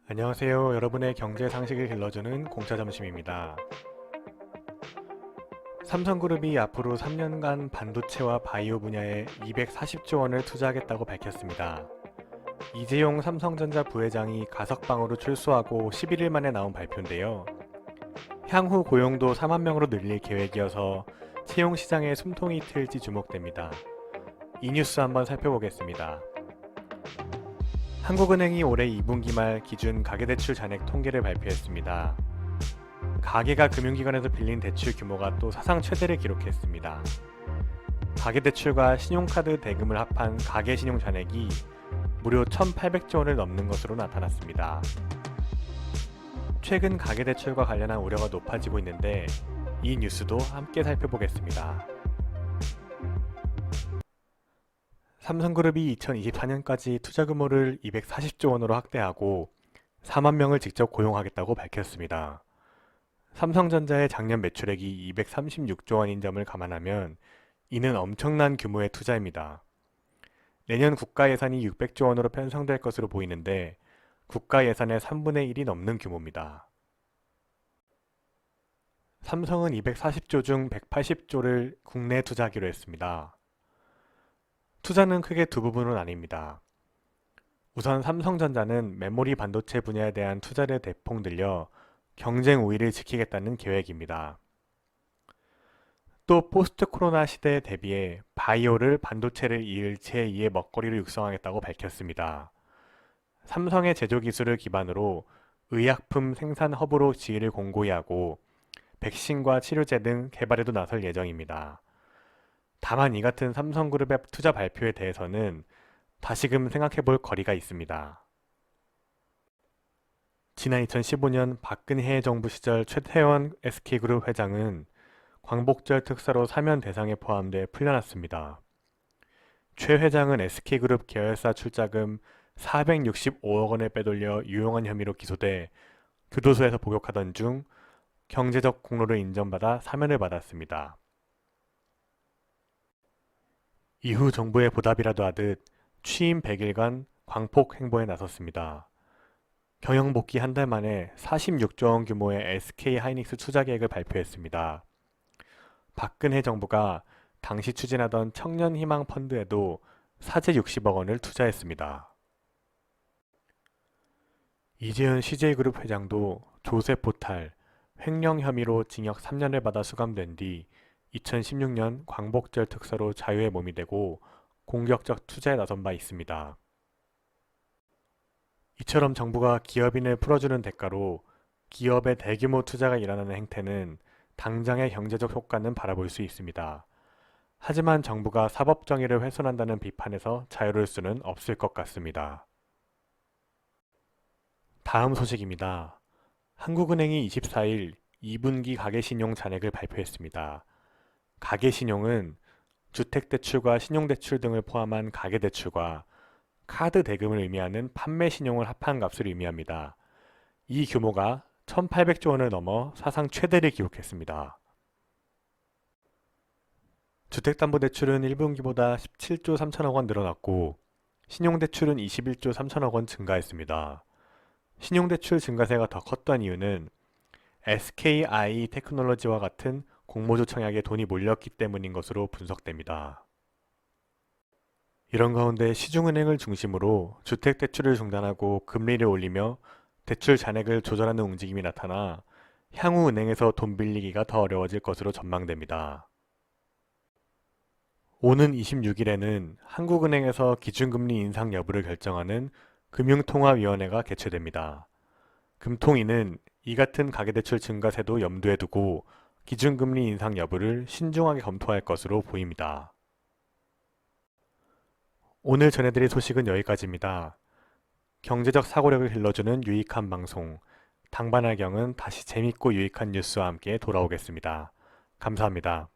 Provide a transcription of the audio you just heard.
안녕하세요. 여러분의 경제 상식을 길러주는 공짜점심입니다. 삼성그룹이 앞으로 3년간 반도체와 바이오 분야에 240조 원을 투자하겠다고 밝혔습니다. 이재용 삼성전자 부회장이 가석방으로 출소하고 11일 만에 나온 발표인데요. 향후 고용도 4만 명으로 늘릴 계획이어서 채용 시장에 숨통이 트일지 주목됩니다. 이 뉴스 한번 살펴보겠습니다. 한국은행이 올해 2분기 말 기준 가계대출 잔액 통계를 발표했습니다. 가계가 금융기관에서 빌린 대출 규모가 또 사상 최대를 기록했습니다. 가계대출과 신용카드 대금을 합한 가계신용 잔액이 무려 1,800조 원을 넘는 것으로 나타났습니다. 최근 가계대출과 관련한 우려가 높아지고 있는데 이 뉴스도 함께 살펴보겠습니다. 삼성그룹이 2024년까지 투자 규모를 240조 원으로 확대하고 4만 명을 직접 고용하겠다고 밝혔습니다. 삼성전자의 작년 매출액이 236조 원인 점을 감안하면 이는 엄청난 규모의 투자입니다. 내년 국가 예산이 600조 원으로 편성될 것으로 보이는데 국가 예산의 3분의 1이 넘는 규모입니다. 삼성은 240조 중 180조를 국내에 투자하기로 했습니다. 투자는 크게 두 부분으로 나뉩니다. 우선 삼성전자는 메모리 반도체 분야에 대한 투자를 대폭 늘려 경쟁 우위를 지키겠다는 계획입니다. 또 포스트 코로나 시대에 대비해 바이오를 반도체를 이을 제2의 먹거리로 육성하겠다고 밝혔습니다. 삼성의 제조 기술을 기반으로 의약품 생산 허브로 지위를 공고히 하고 백신과 치료제 등 개발에도 나설 예정입니다. 다만 이 같은 삼성그룹의 투자 발표에 대해서는 다시금 생각해볼 거리가 있습니다. 지난 2015년 박근혜 정부 시절 최태원 SK그룹 회장은 광복절 특사로 사면 대상에 포함돼 풀려났습니다. 최 회장은 SK그룹 계열사 출자금 465억 원을 빼돌려 유용한 혐의로 기소돼 교도소에서 복역하던 중 경제적 공로를 인정받아 사면을 받았습니다. 이후 정부의 보답이라도 하듯 취임 100일간 광폭 행보에 나섰습니다. 경영 복귀 한 달 만에 46조 원 규모의 SK하이닉스 투자 계획을 발표했습니다. 박근혜 정부가 당시 추진하던 청년희망 펀드에도 사재 60억 원을 투자했습니다. 이재현 CJ그룹 회장도 조세 포탈, 횡령 혐의로 징역 3년을 받아 수감된 뒤 2016년 광복절 특사로 자유의 몸이 되고 공격적 투자에 나선 바 있습니다. 이처럼 정부가 기업인을 풀어주는 대가로 기업의 대규모 투자가 일어나는 행태는 당장의 경제적 효과는 바라볼 수 있습니다. 하지만 정부가 사법정의를 훼손한다는 비판에서 자유로울 수는 없을 것 같습니다. 다음 소식입니다. 한국은행이 24일 2분기 가계신용 잔액을 발표했습니다. 가계신용은 주택대출과 신용대출 등을 포함한 가계대출과 카드 대금을 의미하는 판매신용을 합한 값을 의미합니다. 이 규모가 1,800조 원을 넘어 사상 최대를 기록했습니다. 주택담보대출은 1분기보다 17조 3천억 원 늘어났고 신용대출은 21조 3천억 원 증가했습니다. 신용대출 증가세가 더 컸던 이유는 SKI 테크놀로지와 같은 공모주 청약에 돈이 몰렸기 때문인 것으로 분석됩니다. 이런 가운데 시중은행을 중심으로 주택대출을 중단하고 금리를 올리며 대출 잔액을 조절하는 움직임이 나타나 향후 은행에서 돈 빌리기가 더 어려워질 것으로 전망됩니다. 오는 26일에는 한국은행에서 기준금리 인상 여부를 결정하는 금융통화위원회가 개최됩니다. 금통위는 이 같은 가계대출 증가세도 염두에 두고 기준금리 인상 여부를 신중하게 검토할 것으로 보입니다. 오늘 전해드릴 소식은 여기까지입니다. 경제적 사고력을 길러주는 유익한 방송, 당반할경은 다시 재밌고 유익한 뉴스와 함께 돌아오겠습니다. 감사합니다.